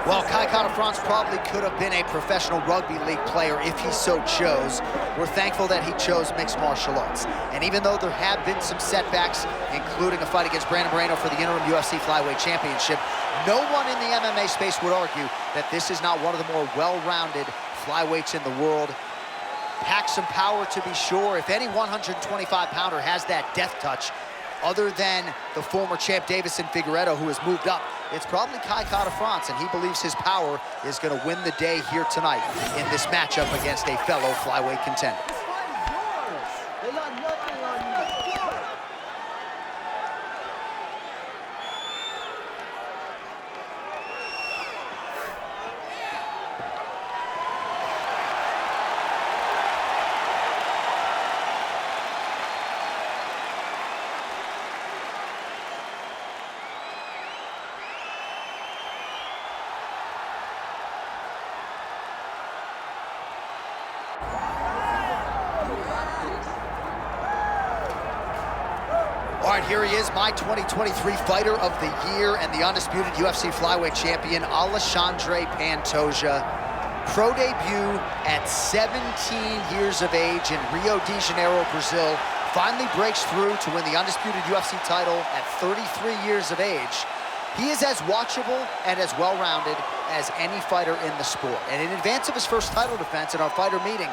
Well, Kai France probably could have been a professional rugby league player if he so chose. We're thankful that he chose mixed martial arts. And even though there have been some setbacks, including a fight against Brandon Moreno for the interim UFC Flyweight Championship, no one in the MMA space would argue that this is not one of the more well-rounded flyweights in the world. Packs some power, to be sure. If any 125-pounder has that death touch, other than the former champ Davison Figueiredo, who has moved up, it's probably Kai France, and he believes his power is going to win the day here tonight in this matchup against a fellow flyweight contender. All right, here he is, my 2023 Fighter of the Year and the undisputed UFC Flyweight Champion, Alexandre Pantoja. Pro debut at 17 years of age in Rio de Janeiro, Brazil. Finally breaks through to win the undisputed UFC title at 33 years of age. He is as watchable and as well-rounded as any fighter in the sport. And in advance of his first title defense in our fighter meeting,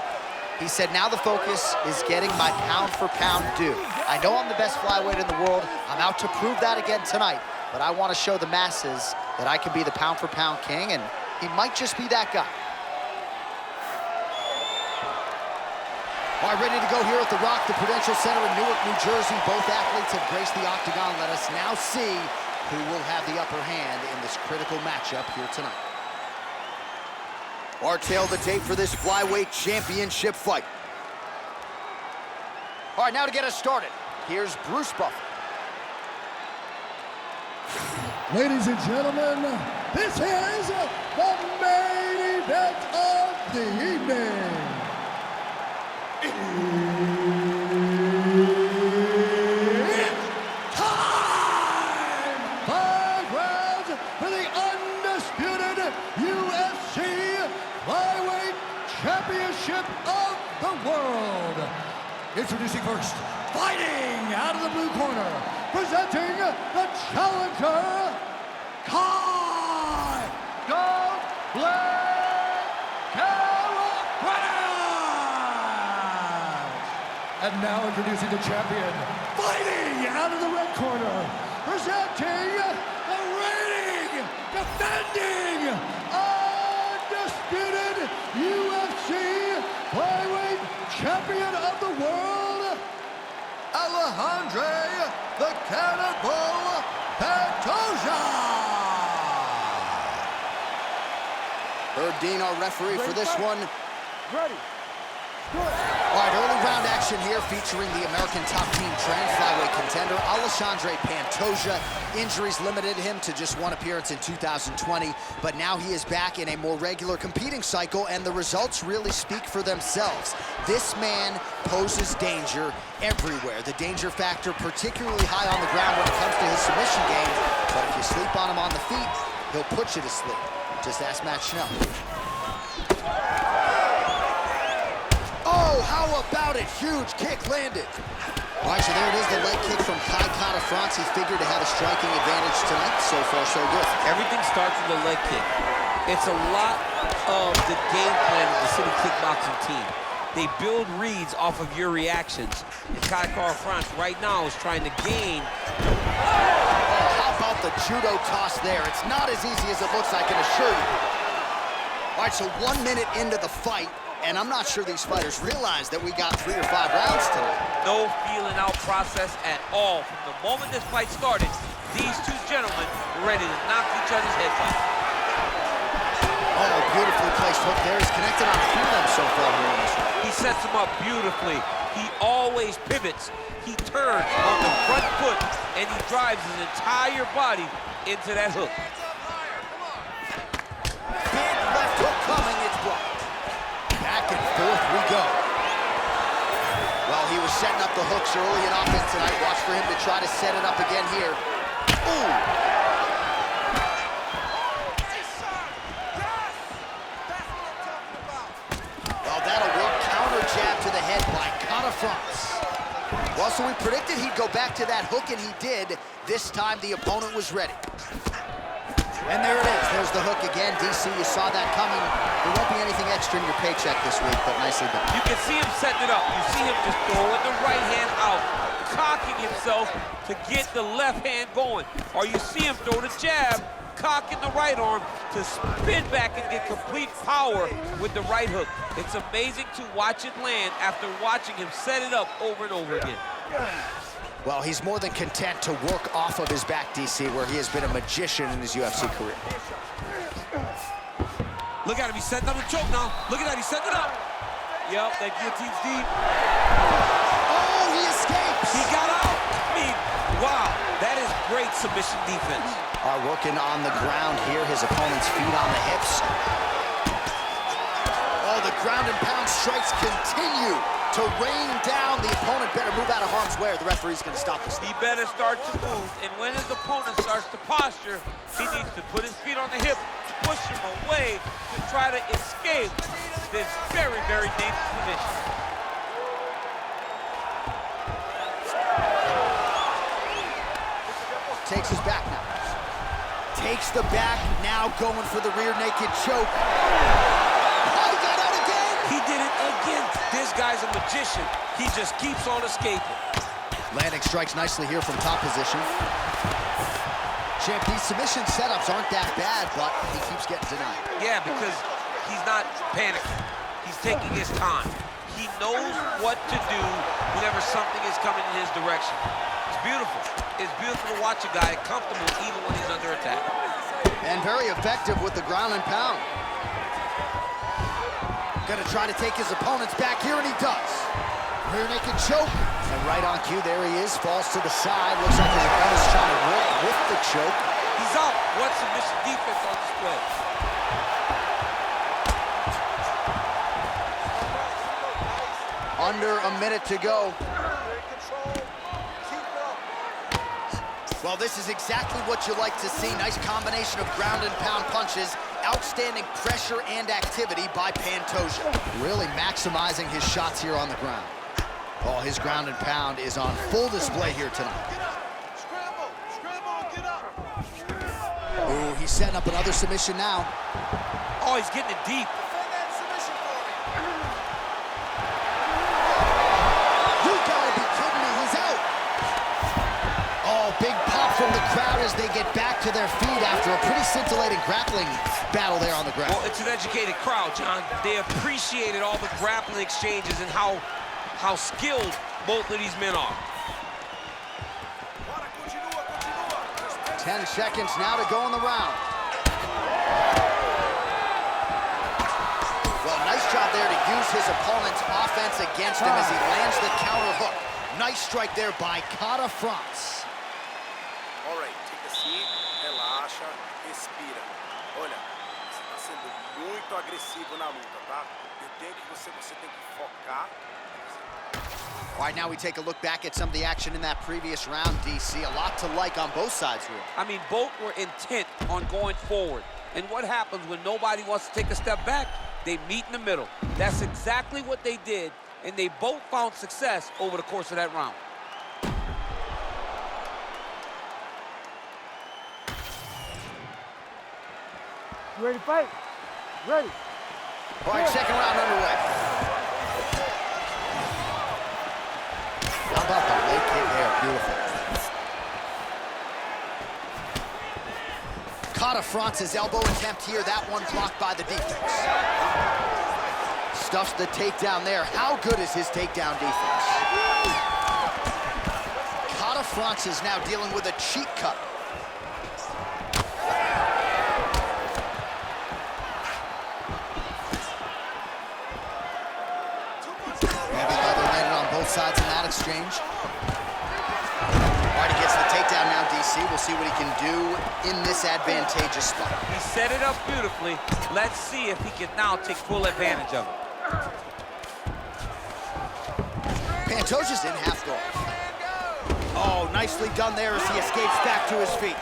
he said, now the focus is getting my pound-for-pound due. I know I'm the best flyweight in the world. I'm out to prove that again tonight. But I want to show the masses that I can be the pound-for-pound king, and he might just be that guy. All right, ready to go here at the Rock, the Prudential Center in Newark, New Jersey. Both athletes have graced the octagon. Let us now see who will have the upper hand in this critical matchup here tonight. Our tail the tape for this flyweight championship fight. All right, now to get us started, here's Bruce Buffer. Ladies and gentlemen, this is the main event of the evening. It's time! 5 rounds for the undisputed UFC Flyweight Championship of the world. Introducing first, fighting out of the blue corner, presenting the challenger, Kai And now introducing the champion, fighting out of the red corner, presenting the reigning, defending, undisputed UFC Flyweight Champion of the world, Alexandre "The Cannibal" Pantoja. Herb Dean, our referee for this one. Ready. All right, early round action here featuring the American top team trained flyweight contender, Alexandre Pantoja. Injuries limited him to just one appearance in 2020, but now he is back in a more regular competing cycle, and the results really speak for themselves. This man poses danger everywhere. The danger factor particularly high on the ground when it comes to his submission game, but if you sleep on him on the feet, he'll put you to sleep. Just ask Matt Schnell. Oh, how about it? Huge kick landed. All right, so there it is, the leg kick from Kai France. He figured to have a striking advantage tonight. So far, so good. Everything starts with a leg kick. It's a lot of the game plan of the City Kickboxing team. They build reads off of your reactions. And Kai France right now is trying to gain. Oh, how about the judo toss there? It's not as easy as it looks, I can assure you. All right, so 1 minute into the fight, and I'm not sure these fighters realize that we got 3 or 5 rounds tonight. No feeling out process at all. From the moment this fight started, these two gentlemen were ready to knock each other's heads off. Oh, beautifully placed hook there. He's connected on 2 of them so far here in this one. He sets him up beautifully. He always pivots. He turns on the front foot, and he drives his entire body into that hook. Big left hook coming, it's blocked. Back and forth we go. Well, he was setting up the hooks early in offense tonight. Watch for him to try to set it up again here. Ooh! Well, that'll work. Counter jab to the head by France. Well, so we predicted he'd go back to that hook, and he did. This time, the opponent was ready. And there it is. There's the hook again. DC, you saw that coming. There won't be anything extra in your paycheck this week, but nicely done. You can see him setting it up. You see him just throwing the right hand out, cocking himself to get the left hand going. Or you see him throw the jab, cocking the right arm to spin back and get complete power with the right hook. It's amazing to watch it land after watching him set it up over and over again. Well, he's more than content to work off of his back, DC, where he has been a magician in his UFC career. Look at him, he's setting up the choke now. Look at that, he's setting it up. Yep, that guillotine's deep. Oh, he escapes! He got out. I mean, wow, that is great submission defense. Working on the ground here, his opponent's feet on the hips. Oh, the ground and pound strikes continue to rain down. The opponent better move out of harm's way or the referee's gonna stop this. He better start to move, and when his opponent starts to posture, he needs to put his feet on the hip, push him away to try to escape this very, very dangerous position. Takes his back now. Takes the back, now going for the rear naked choke. Oh, he got out again! He did it again. This guy's a magician. He just keeps on escaping. Landing strikes nicely here from top position. Champ, these submission setups aren't that bad, but he keeps getting denied. Yeah, because he's not panicking. He's taking his time. He knows what to do whenever something is coming in his direction. It's beautiful. It's beautiful to watch a guy comfortable even when he's under attack. And very effective with the ground and pound. Gonna try to take his opponents back here, and he does. Rear naked choke. And right on cue, there he is, falls to the side. Looks like his opponent's trying to work with the choke. He's out. What submission defense on display. Under a minute to go. Well, this is exactly what you like to see. Nice combination of ground and pound punches. Outstanding pressure and activity by Pantoja. Really maximizing his shots here on the ground. Oh, his ground and pound is on full display here tonight. Ooh, he's setting up another submission now. Oh, he's getting it deep. You gotta be kidding me, he's out. Oh, big pop from the crowd as they get back to their feet after a pretty scintillating grappling battle there on the ground. Well, it's an educated crowd, John. They appreciated all the grappling exchanges and how skilled both of these men are. 10 seconds now to go in the round. Well, nice job there to use his opponent's offense against him as he lands the counter hook. Nice strike there by France. All right, take a seat, relaxa, respira. Olha, você está sendo muito agressivo na luta, tá? Eu tenho que você tem que focar. All right, now we take a look back at some of the action in that previous round, DC. A lot to like on both sides here. I mean, both were intent on going forward. And what happens when nobody wants to take a step back? They meet in the middle. That's exactly what they did, and they both found success over the course of that round. You ready to fight? Ready. All right, second round underway. How about the leg kick there? Beautiful. France's elbow attempt here. That one blocked by the defense. Stuffs the takedown there. How good is his takedown defense? France is now dealing with a cheek cut. Heavy leather landed on both sides in that exchange. All right, he gets the takedown now, DC. We'll see what he can do in this advantageous spot. He set it up beautifully. Let's see if he can now take full advantage of it. Pantoja's in half guard. Oh, nicely done there as he escapes back to his feet.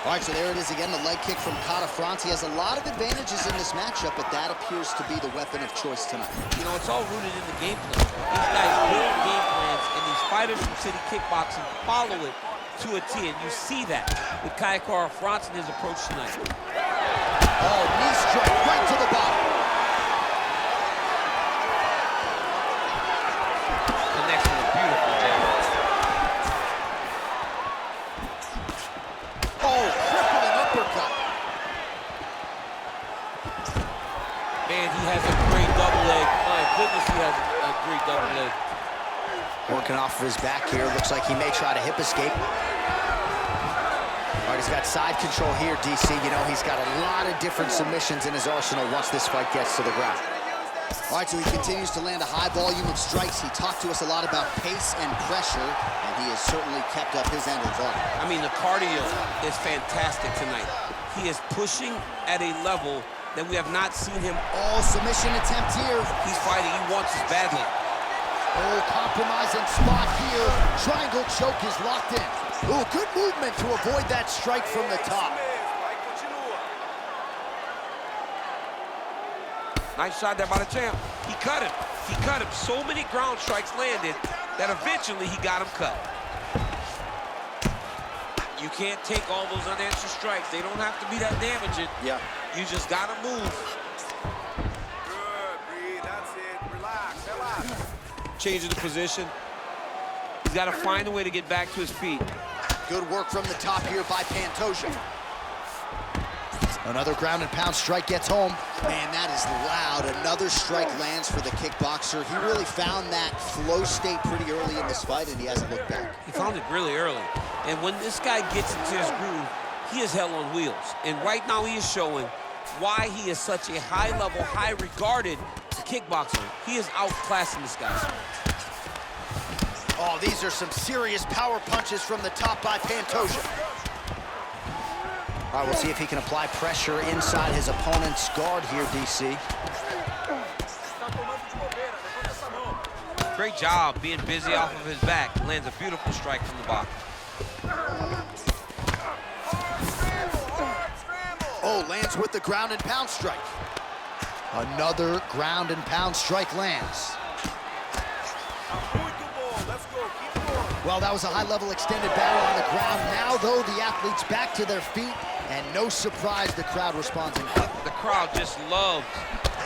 All right, so there it is again, the leg kick from France. He has a lot of advantages in this matchup, but that appears to be the weapon of choice tonight. You know, it's all rooted in the game plan. These guys build game plans, and these fighters from City Kickboxing follow it to a T, and you see that with France and his approach tonight. Oh, knee strike right to the bottom. Connects with a beautiful jab. Oh, crippling uppercut. Man, he has a great double leg. My goodness, he has a great double leg. Working off of his back here. Looks like he may try to hip escape. All right, he's got side control here, DC. You know, he's got a lot of different submissions in his arsenal once this fight gets to the ground. All right, so he continues to land a high volume of strikes. He talked to us a lot about pace and pressure, and he has certainly kept up his end of the bargain. I mean, the cardio is fantastic tonight. He is pushing at a level that we have not seen him. Oh, submission attempt here. He's fighting. He wants this badly. Oh, compromising spot here. Triangle choke is locked in. Oh, good movement to avoid that strike from the top. Nice shot there by the champ. He cut him. He cut him. So many ground strikes landed that eventually he got him cut. You can't take all those unanswered strikes. They don't have to be that damaging. Yeah. You just gotta move. Good, breathe, that's it. Relax, relax. Changing the position. He's got to find a way to get back to his feet. Good work from the top here by Pantoja. Another ground and pound strike gets home. Man, that is loud. Another strike lands for the kickboxer. He really found that flow state pretty early in this fight, and he hasn't looked back. He found it really early. And when this guy gets into his groove, he is hell on wheels. And right now he is showing why he is such a high-level, high-regarded kickboxer. He is outclassing this guy. Oh, these are some serious power punches from the top by Pantoja. All right, we'll see if he can apply pressure inside his opponent's guard here, DC. Great job being busy off of his back. Lands a beautiful strike from the bottom. Oh, lands with the ground and pound strike. Another ground and pound strike lands. Well, that was a high-level extended battle on the ground. Now, though, the athletes back to their feet, and no surprise, the crowd responds in kind. The crowd just loves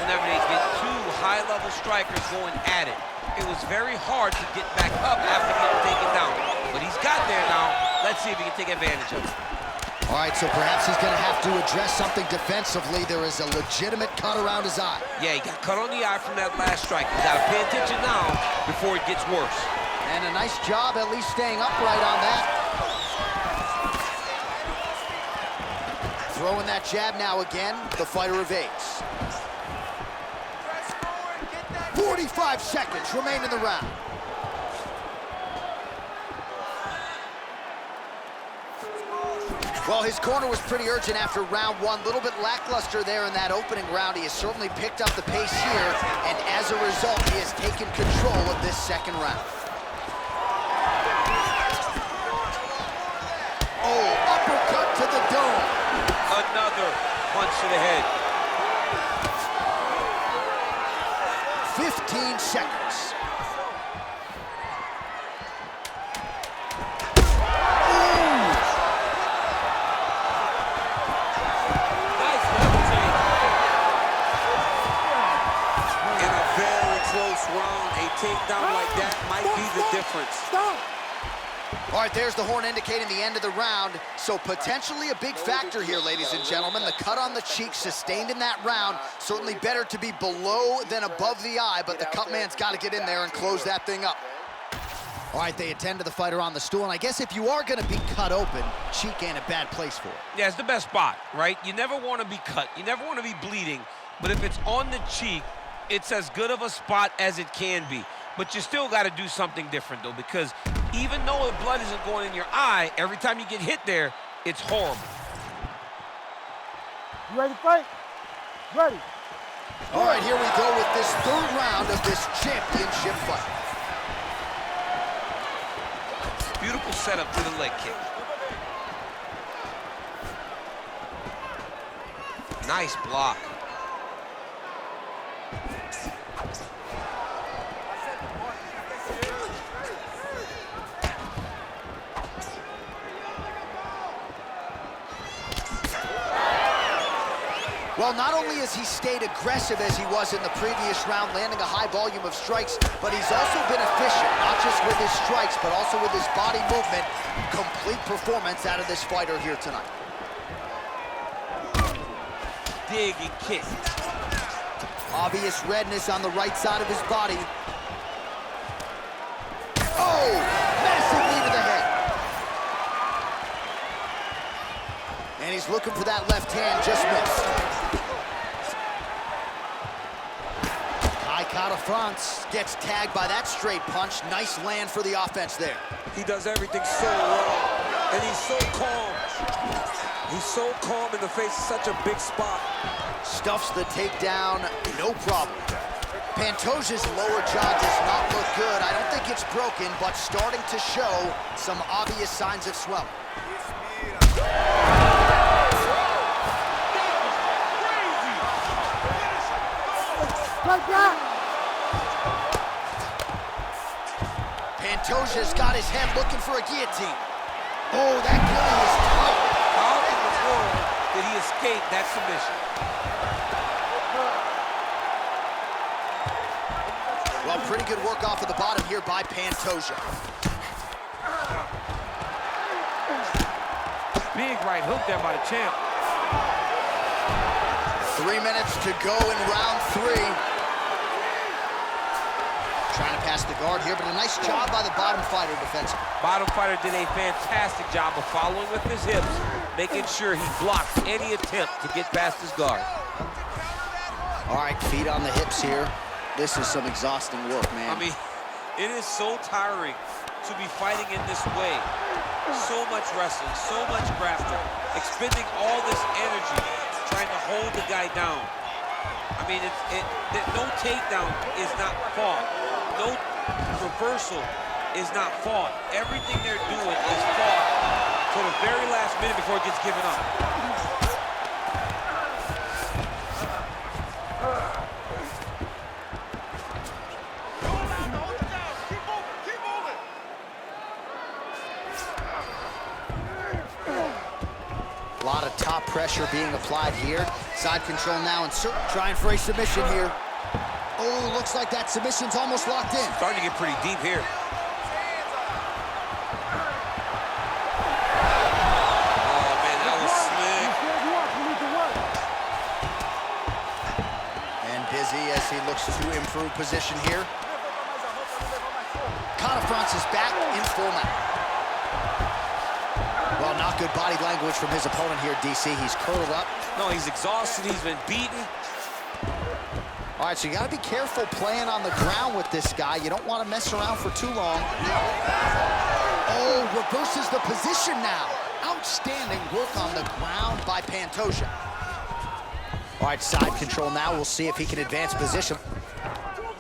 whenever they get two high-level strikers going at it. It was very hard to get back up after getting taken down. But he's got there now. Let's see if he can take advantage of it. All right, so perhaps he's going to have to address something defensively. There is a legitimate cut around his eye. Yeah, he got cut on the eye from that last strike. He's got to pay attention now before it gets worse. And a nice job at least staying upright on that. Throwing that jab now again, the fighter evades. 45 seconds remain in the round. Well, his corner was pretty urgent after round one. A little bit lackluster there in that opening round. He has certainly picked up the pace here, and as a result, he has taken control of this second round. Oh, uppercut to the dome. Another punch to the head. 15 seconds. Nice level change. In a very close round, a takedown like that might be the difference. Stop! All right, there's the horn indicating the end of the round. So potentially a big factor here, ladies and gentlemen. The cut on the cheek sustained in that round. Certainly better to be below than above the eye, but the cut man's got to get in there and close that thing up. All right, they attend to the fighter on the stool, and I guess if you are going to be cut open, cheek ain't a bad place for it. Yeah, it's the best spot, right? You never want to be cut. You never want to be bleeding. But if it's on the cheek, it's as good of a spot as it can be. But you still got to do something different, though, because even though the blood isn't going in your eye, every time you get hit there, it's horrible. You ready to fight? Ready. All right, here we go with this third round of this championship fight. Beautiful setup to the leg kick. Nice block. Well, not only has he stayed aggressive as he was in the previous round, landing a high volume of strikes, but he's also been efficient, not just with his strikes, but also with his body movement. Complete performance out of this fighter here tonight. Dig and kick. Obvious redness on the right side of his body. Oh, massive knee to the head. And he's looking for that left hand, just missed. High kata France gets tagged by that straight punch. Nice land for the offense there. He does everything so well, and he's so calm. He's so calm in the face of such a big spot. Stuffs the takedown, no problem. Pantoja's lower jaw does not look good. I don't think it's broken, but starting to show some obvious signs of swelling. Pantoja's got his head looking for a guillotine. Oh, that guy is tight. How in the world did he escape that submission? Well, pretty good work off of the bottom here by Pantoja. Big right hook there by the champ. 3 minutes to go in round 3. Trying to pass the guard here, but a nice job by the bottom fighter defensively. Bottom fighter did a fantastic job of following with his hips, making sure he blocks any attempt to get past his guard. All right, feet on the hips here. This is some exhausting work, man. I mean, it is so tiring to be fighting in this way. So much wrestling, so much grappling, expending all this energy trying to hold the guy down. I mean, no takedown is not fought. No reversal is not fought. Everything they're doing is fought to the very last minute before it gets given up. A lot of top pressure being applied here. Side control now and trying for a submission here. Oh, looks like that submission's almost locked in. Starting to get pretty deep here. Oh, man, that was slick. And busy as he looks to improve position here. Kata France is back in full mount. Well, not good body language from his opponent here, DC. He's curled up. No, he's exhausted. He's been beaten. All right, so you got to be careful playing on the ground with this guy. You don't want to mess around for too long. Oh, reverses the position now. Outstanding work on the ground by Pantoja. All right, side control now. We'll see if he can advance position.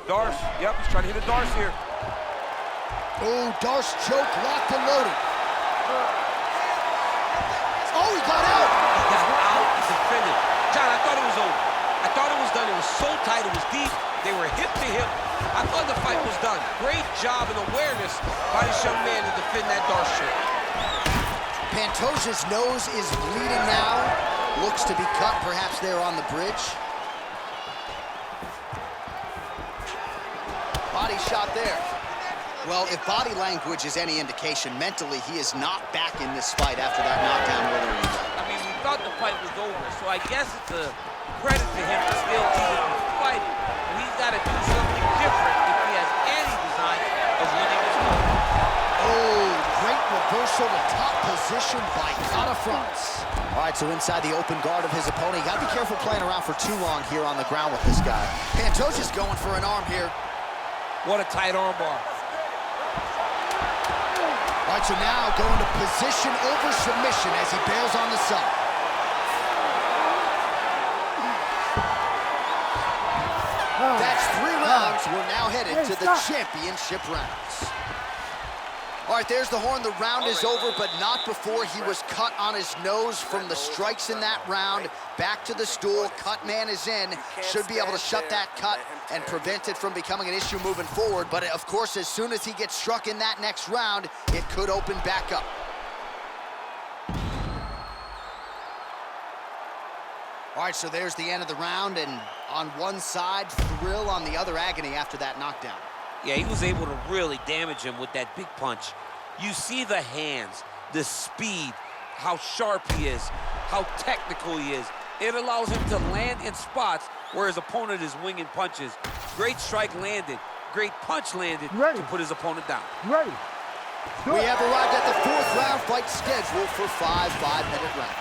Darce, yep, he's trying to hit a Darce here. Oh, Darce choke, locked and loaded. Oh, he got out. He got out and defended. John, I thought it was over. I thought it was done. It was so tight. It was deep. They were hip to hip. I thought the fight was done. Great job and awareness by this young man to defend that Darce choke. Pantoja's nose is bleeding now. Looks to be cut, perhaps there on the bridge. Body shot there. Well, if body language is any indication, mentally he is not back in this fight after that knockdown earlier in the day. I mean, we thought the fight was over, so I guess it's a credit to him to still even fight. He's got to do something different if he has any design of winning this fight. Oh, great reversal to top position by Kata France. All right, so inside the open guard of his opponent, you got to be careful playing around for too long here on the ground with this guy. Pantoja's going for an arm here. What a tight arm bar. All right, so now going to position over submission as he bails on the side. That's 3 rounds. We're now headed to the championship rounds. All right, right, there's the horn. The round is over, but not before he was cut on his nose from the strikes in that round. Back to the stool. Cut man is in. Should be able to shut that cut and prevent it from becoming an issue moving forward. But, of course, as soon as he gets struck in that next round, it could open back up. All right, so there's the end of the round, and on one side, thrill, on the other, agony after that knockdown. Yeah, he was able to really damage him with that big punch. You see the hands, the speed, how sharp he is, how technical he is. It allows him to land in spots where his opponent is winging punches. Great strike landed, great punch landed to put his opponent down. Ready. We have arrived at the 4th round fight scheduled for 5 5-minute rounds.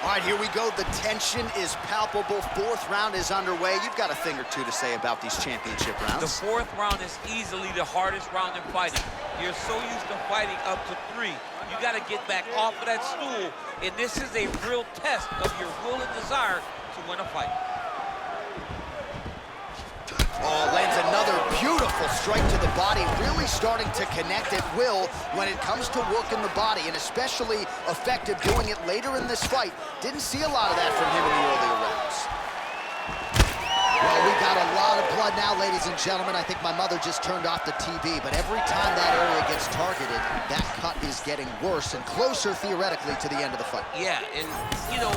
All right, here we go. The tension is palpable. 4th round is underway. You've got a thing or two to say about these championship rounds. The 4th round is easily the hardest round in fighting. You're so used to fighting up to 3. You got to get back off of that stool, and this is a real test of your will and desire to win a fight. Oh, lands another beautiful strike to the body, really starting to connect at will when it comes to working the body, and especially effective doing it later in this fight. Didn't see a lot of that from him in the earlier rounds. Well, we got a lot of blood now, ladies and gentlemen. I think my mother just turned off the TV, but every time that area gets targeted, that cut is getting worse and closer, theoretically, to the end of the fight. Yeah, and, you know,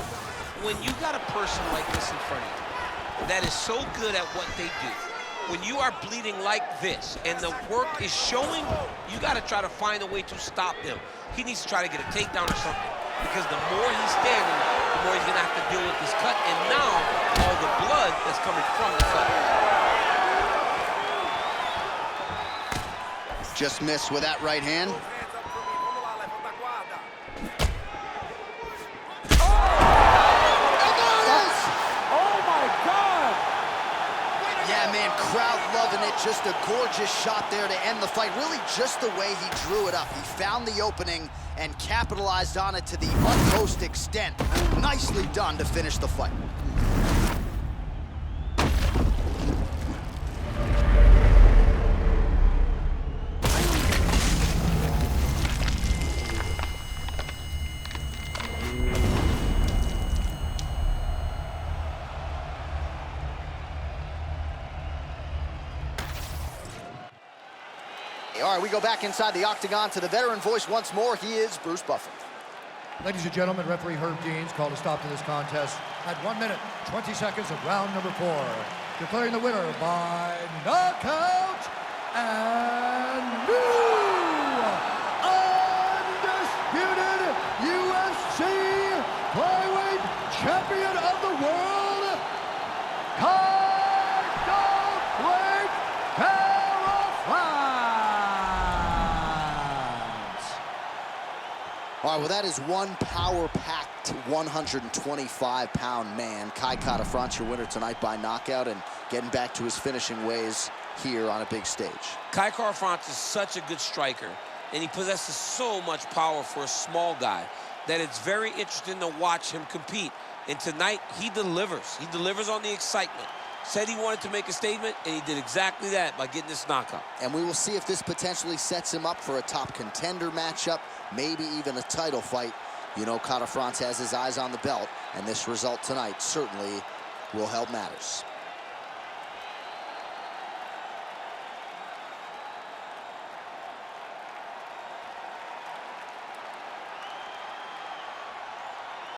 when you got a person like this in front of you that is so good at what they do, when you are bleeding like this and the work is showing, you got to try to find a way to stop them. He needs to try to get a takedown or something, because the more he's standing, the more he's going to have to deal with this cut, and now all the blood that's coming from the cut. Just missed with that right hand. Man, crowd loving it. Just a gorgeous shot there to end the fight. Really just the way he drew it up. He found the opening and capitalized on it to the utmost extent. Nicely done to finish the fight. All right, we go back inside the octagon to the veteran voice once more. He is Bruce Buffer. Ladies and gentlemen, referee Herb Deans called a stop to this contest at 1 minute, 20 seconds of round number 4. Declaring the winner by knockout and new undisputed UFC flyweight champion of the world, All right, well, that is one power-packed 125-pound man. Kai Kara-France, your winner tonight by knockout, and getting back to his finishing ways here on a big stage. Kai Kara-France is such a good striker, and he possesses so much power for a small guy that it's very interesting to watch him compete. And tonight, he delivers. He delivers on the excitement. Said he wanted to make a statement, and he did exactly that by getting this knockout. And we will see if this potentially sets him up for a top contender matchup, maybe even a title fight. You know, Kara-France has his eyes on the belt, and this result tonight certainly will help matters.